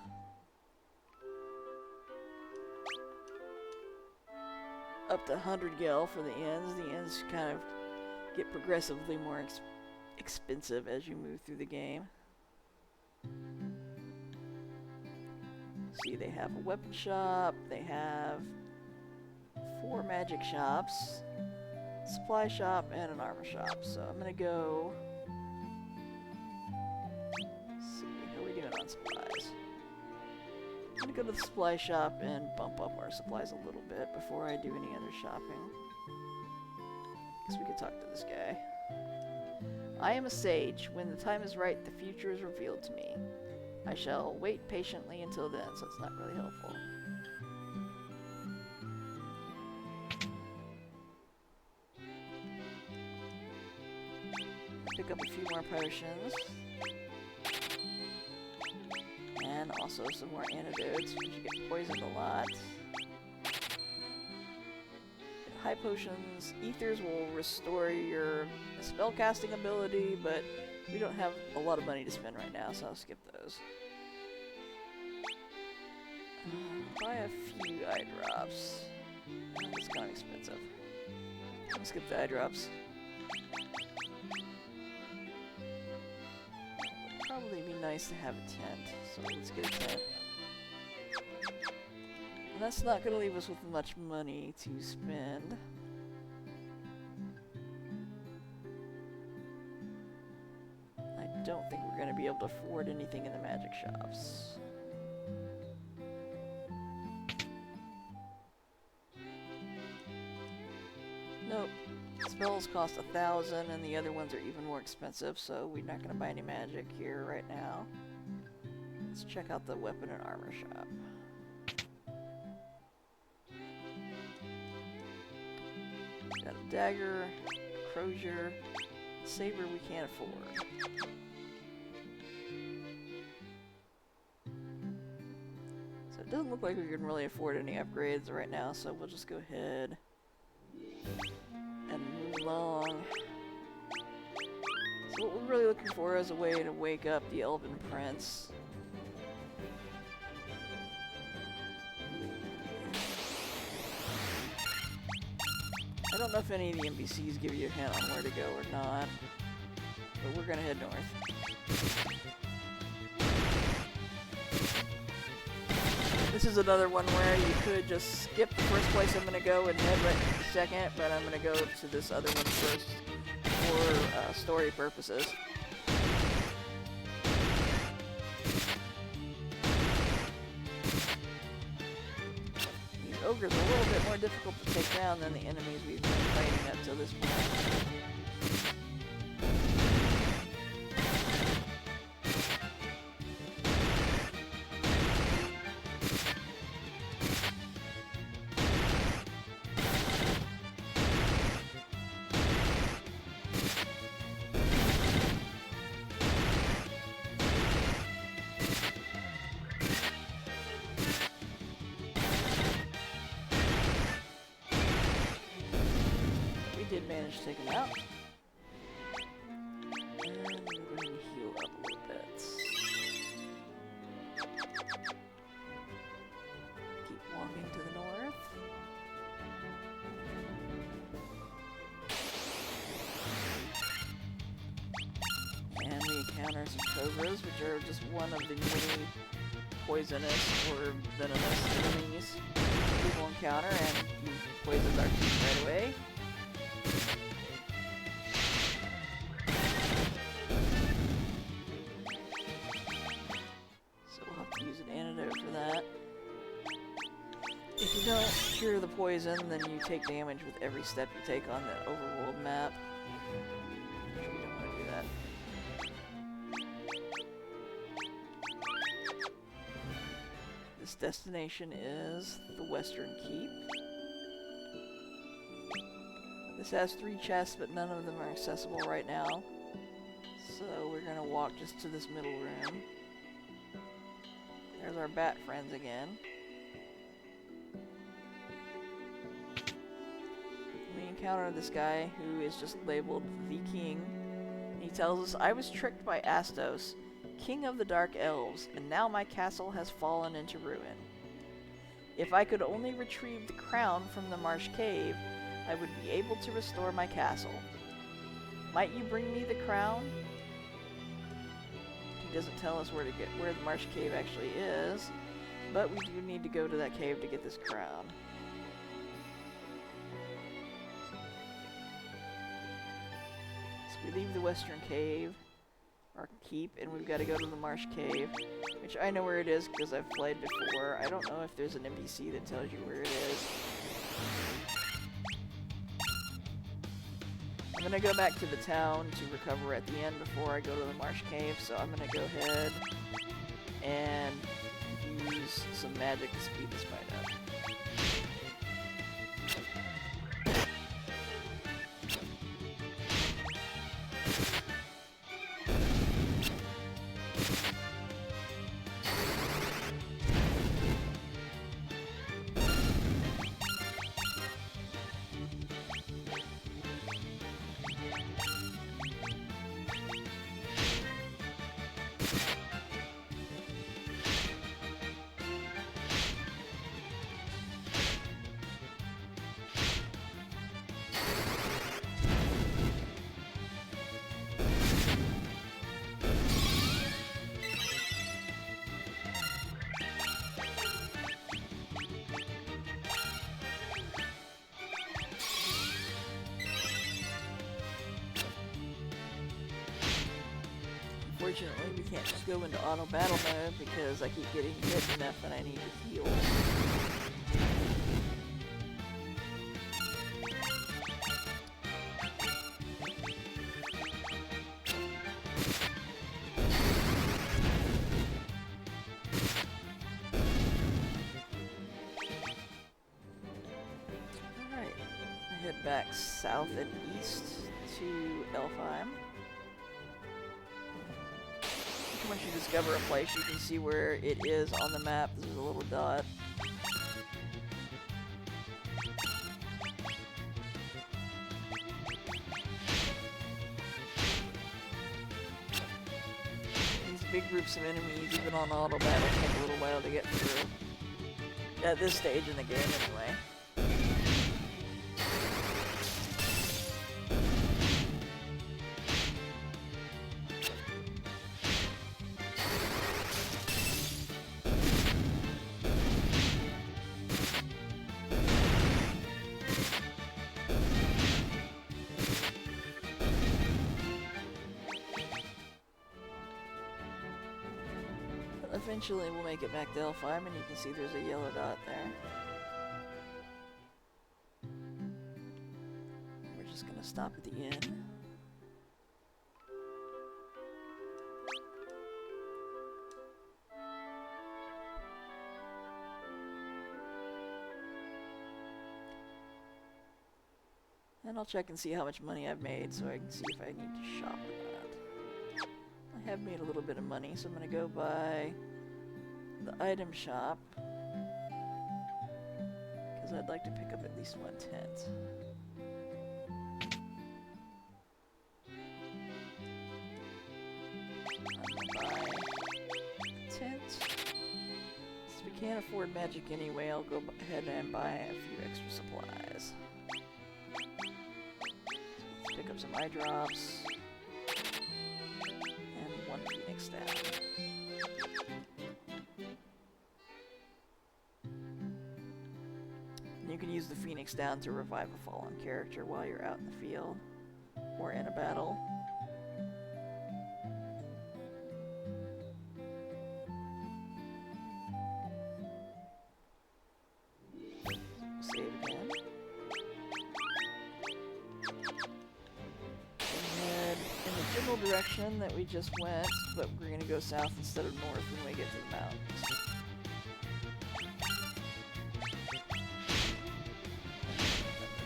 Up to 100 gel for the inns. The inns kind of get progressively more expensive as you move through the game. See, they have a weapon shop, they have 4 magic shops, supply shop, and an armor shop. So I'm gonna go and supplies. I'm gonna go to the supply shop and bump up our supplies a little bit before I do any other shopping. Guess we could talk to this guy. I am a sage. When the time is right, the future is revealed to me. I shall wait patiently until then, so it's not really helpful. Pick up a few more potions. And also some more antidotes, because you get poisoned a lot. High potions, ethers will restore your spellcasting ability, but we don't have a lot of money to spend right now, so I'll skip those. Buy a few eye drops. It's kind of expensive. I'll skip the eye drops. Would probably be nice to have a tent, so let's get a tent. And that's not going to leave us with much money to spend. I don't think we're going to be able to afford anything in the magic shops. Nope. Spells cost 1,000 and the other ones are even more expensive, so we're not going to buy any magic here right now. Let's check out the weapon and armor shop. Got a dagger, a crozier, saber we can't afford. So it doesn't look like we can really afford any upgrades right now, so we'll just go ahead and move along. So what we're really looking for is a way to wake up the Elven Prince. I don't know if any of the NPCs give you a hint on where to go or not, but we're gonna head north. This is another one where you could just skip the first place I'm gonna go and head right to the second, but I'm gonna go to this other one first for story purposes. Ogres are a little bit more difficult to take down than the enemies we've been fighting up to this point. Did manage to take him out. And we're going to heal up a little bit. Keep walking to the north. And we encounter some cobras, which are just one of the many poisonous or venomous enemies we will encounter, and you poisoned our team right away. If you don't cure the poison, then you take damage with every step you take on the overworld map. We don't want to do that. This destination is the Western Keep. This has 3 chests, but none of them are accessible right now. So we're gonna walk just to this middle room. There's our bat friends again. We encounter this guy who is just labeled the King. He tells us, I was tricked by Astos, King of the Dark Elves, and now my castle has fallen into ruin. If I could only retrieve the crown from the Marsh cave, I would be able to restore my castle. Might you bring me the crown? He doesn't tell us where the Marsh cave actually is, but we do need to go to that cave to get this crown. We leave the Western Cave. our keep, and we've got to go to the Marsh Cave, which I know where it is because I've played before. I don't know if there's an NPC that tells you where it is. I'm gonna go back to the town to recover at the end before I go to the Marsh Cave, so I'm gonna go ahead and use some magic to speed this fight up. Unfortunately, we can't just go into auto battle mode because I keep getting hit enough and I need to heal. Alright, I head back south and east to Elfheim. Once you discover a place, you can see where it is on the map. There's a little dot. These big groups of enemies, even on auto battle, take a little while to get through. At this stage in the game, anyway. Eventually we'll make it back to Elfheim, and you can see there's a yellow dot there. We're just gonna stop at the inn. And I'll check and see how much money I've made so I can see if I need to shop or not. I have made a little bit of money, so I'm gonna go buy the item shop because I'd like to pick up at least one tent. I'm gonna buy a tent. Since we can't afford magic anyway, I'll go ahead and buy a few extra supplies. Let's pick up some eye drops and one phoenix staff. You can use the Phoenix down to revive a fallen character while you're out in the field or in a battle. Save again. And head in the general direction that we just went, but we're going to go south instead of north when we get to the mountains.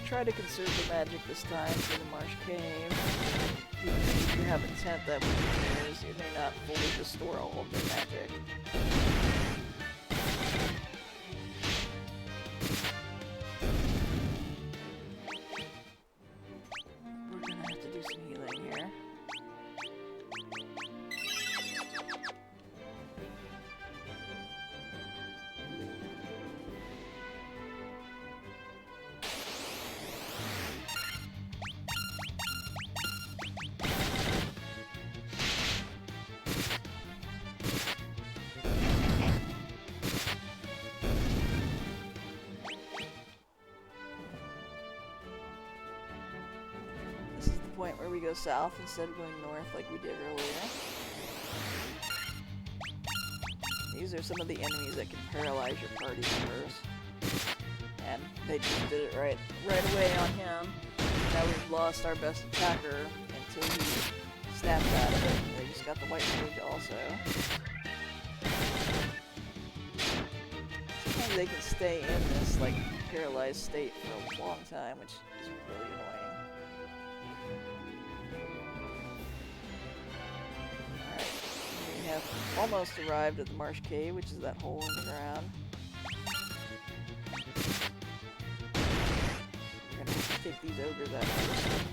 Try to conserve the magic this time for the Marsh Cave. If you have a tent that we can use, it may not fully restore all of the magic. We're gonna have to do some healing here. Point where we go south instead of going north like we did earlier. These are some of the enemies that can paralyze your party members. And they just did it right away on him. Now we've lost our best attacker until he snaps out of it. They just got the white mage also. Sometimes they can stay in this like paralyzed state for a long time, which is really annoying. Alright, we have almost arrived at the Marsh Cave, which is that hole in the ground. We're gonna have to take these ogres out first.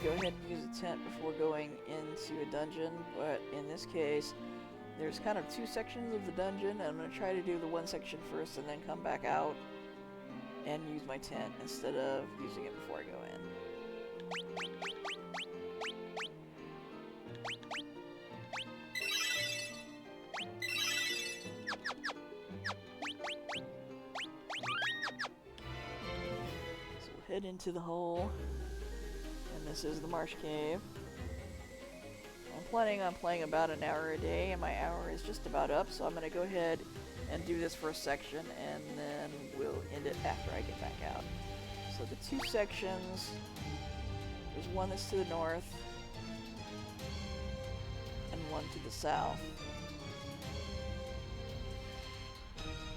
Go ahead and use a tent before going into a dungeon, but in this case there's kind of two sections of the dungeon, and I'm going to try to do the one section first and then come back out and use my tent instead of using it before I go in. So we'll head into the hole. This is the Marsh Cave. I'm planning on playing about an hour a day, and my hour is just about up, so I'm going to go ahead and do this first section, and then we'll end it after I get back out. So the two sections, there's one that's to the north, and one to the south.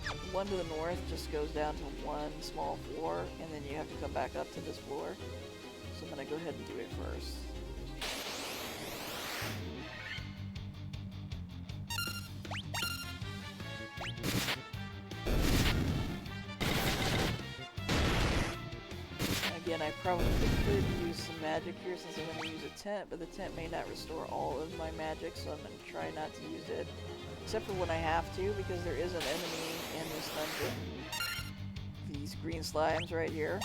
The one to the north just goes down to one small floor, and then you have to come back up to this floor. So I'm going to go ahead and do it first. Again, I probably could use some magic here since I'm going to use a tent, but the tent may not restore all of my magic, so I'm going to try not to use it. Except for when I have to, because there is an enemy in this dungeon. These green slimes right here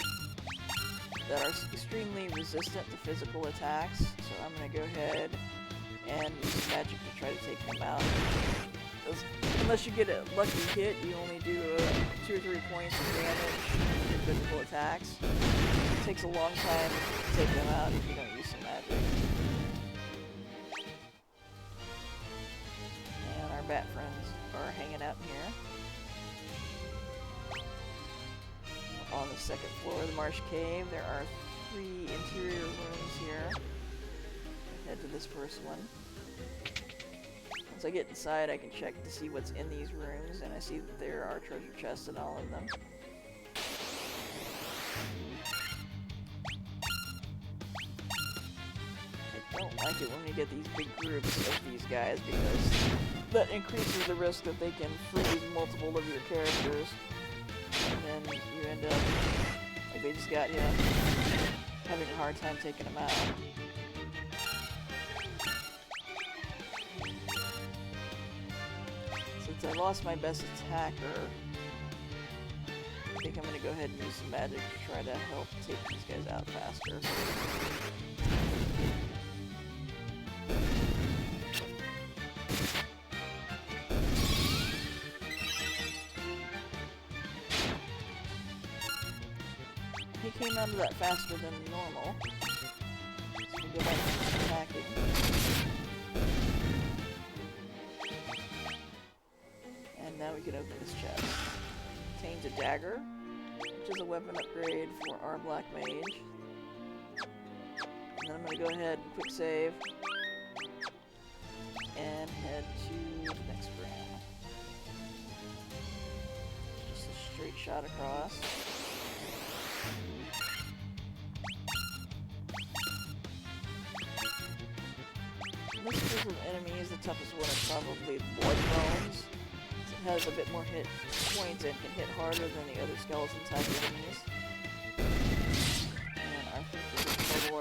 that are extremely resistant to physical attacks, so I'm going to go ahead and use some magic to try to take them out. Unless you get a lucky hit, you only do 2 or 3 points of damage with physical attacks. It takes a long time to take them out if you don't use some magic. And our bat friends are hanging out in here. On the second floor of the Marsh Cave, there are 3 interior rooms here. Head to this first one. Once I get inside, I can check to see what's in these rooms, and I see that there are treasure chests in all of them. I don't like it when you get these big groups of these guys, because that increases the risk that they can freeze multiple of your characters. And then you end up, like they just got you, having a hard time taking them out. Since I lost my best attacker, I think I'm going to go ahead and use some magic to try to help take these guys out faster. He came out of that faster than normal. So we'll go back to attacking. And now we can open this chest. Contains a dagger, which is a weapon upgrade for our black mage. And then I'm going to go ahead and quick save. And head to the next room. Just a straight shot across. This group of enemies, the toughest one is probably Blood Bones. It has a bit more hit points and can hit harder than the other skeleton type enemies.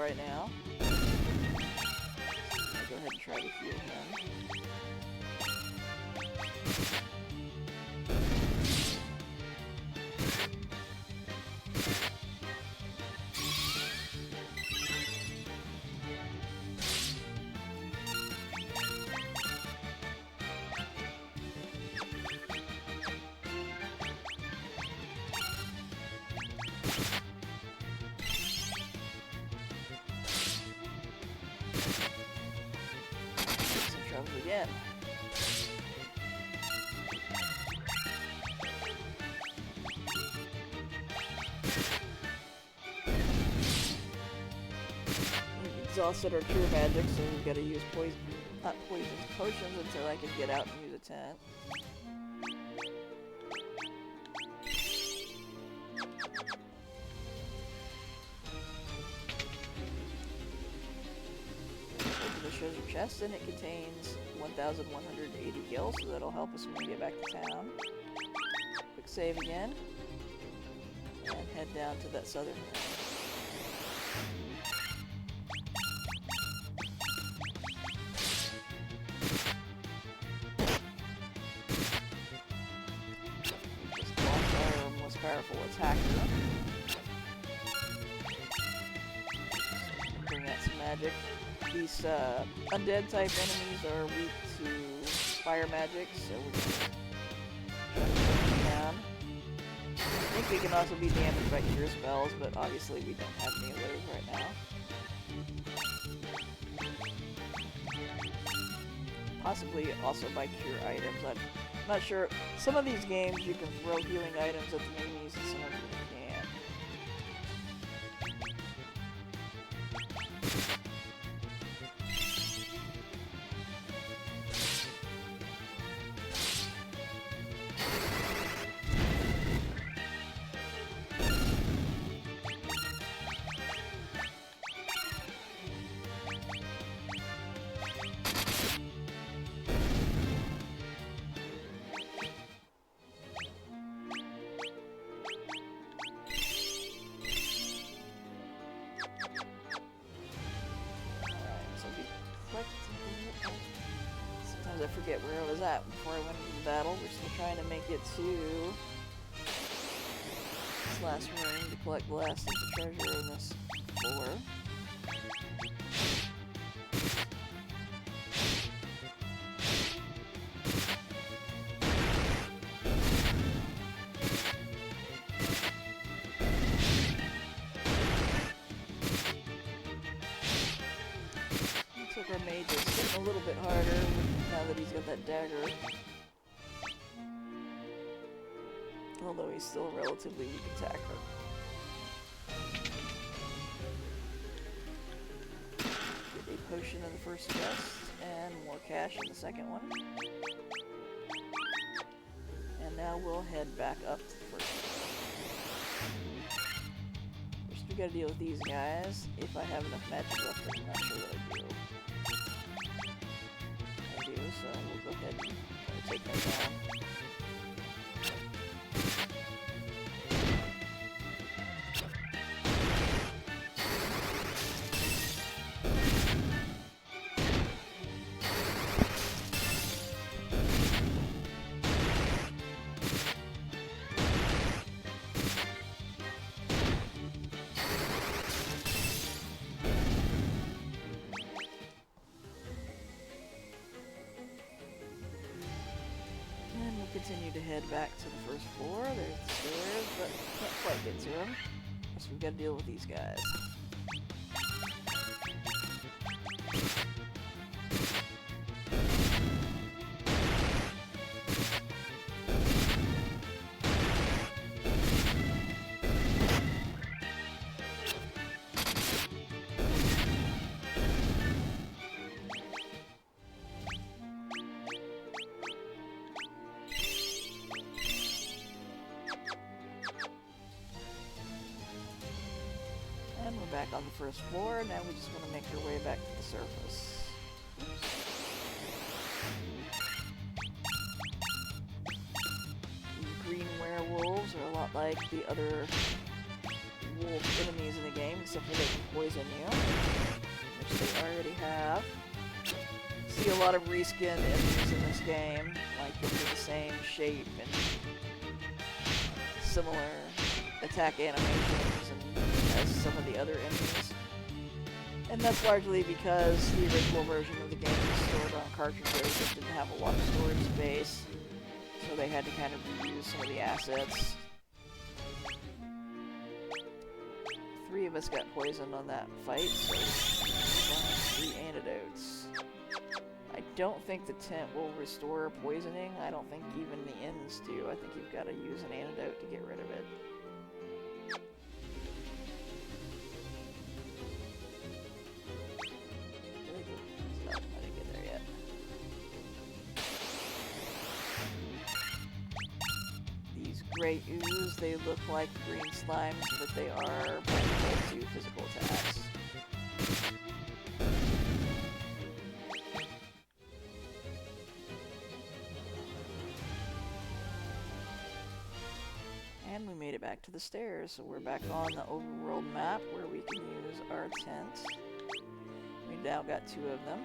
right now. I'll go ahead and try to heal him. Again. We've exhausted our cure magic, so we've got to use poisons, potions until I can get out and use a tent. Treasure chest, and it contains 1,180 gil, so that'll help us when we get back to town. Quick save again, and head down to that southern rim. We just lost our most powerful attacker. So bring out some magic. These undead type enemies are weak to fire magic, so we're going to try to put them down. I think we can also be damaged by cure spells, but obviously we don't have any of those right now. Possibly also by cure items. I'm not sure. Some of these games you can throw healing items at the enemies, and some of them you can't. Sometimes I forget where I was at before I went into the battle. We're still trying to make it to this last room to collect the last of the treasure in this floor. Looks like our mage is hitting a little bit harder now that he's got that dagger. Although he's still a relatively weak attacker. Get a potion in the first chest, and more cash in the second one. And now we'll head back up to the first one. First we gotta deal with these guys. If I have enough magic left, I'm not sure that I do. I do, so we'll go ahead and try to take that down. Continue to head back to the first floor. There's the stairs, but can't quite get to them. So we've got to deal with these guys. And we're back on the first floor. Now we just want to make our way back to the surface. These green werewolves are a lot like the other wolf enemies in the game, except for they can poison you, which they already have. See a lot of reskinned enemies in this game, like they're the same shape and similar attack animations as some of the other enemies. And that's largely because the original version of the game was stored on cartridges that didn't have a lot of storage space, so they had to kind of reuse some of the assets. 3 of us got poisoned on that fight, so 3 antidotes. I don't think the tent will restore poisoning. I don't think even the inns do. I think you've got to use an antidote to get rid of it. I didn't get there yet. These gray ooze, they look like green slimes, but they are vulnerable to physical attacks. And we made it back to the stairs, so we're back on the overworld map where we can use our tent. We've now got 2 of them.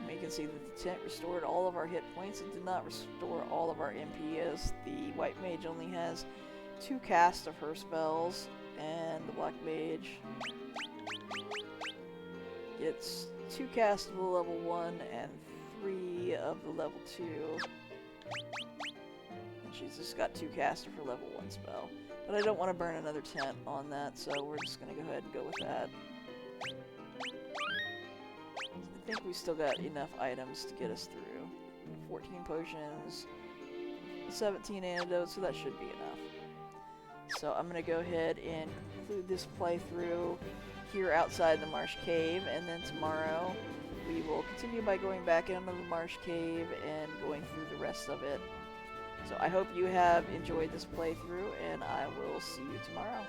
You can see that the tent restored all of our hit points. It did not restore all of our MP, as the white mage only has 2 casts of her spells, and the black mage gets 2 casts of the level 1 and 3 of the level 2. And she's just got 2 casts of her level 1 spell. But I don't want to burn another tent on that, so we're just going to go ahead and go with that. I think we still got enough items to get us through. 14 potions, 17 antidotes, so that should be enough. So I'm going to go ahead and conclude this playthrough here outside the Marsh Cave, and then tomorrow we will continue by going back into the Marsh Cave and going through the rest of it. So I hope you have enjoyed this playthrough, and I will see you tomorrow.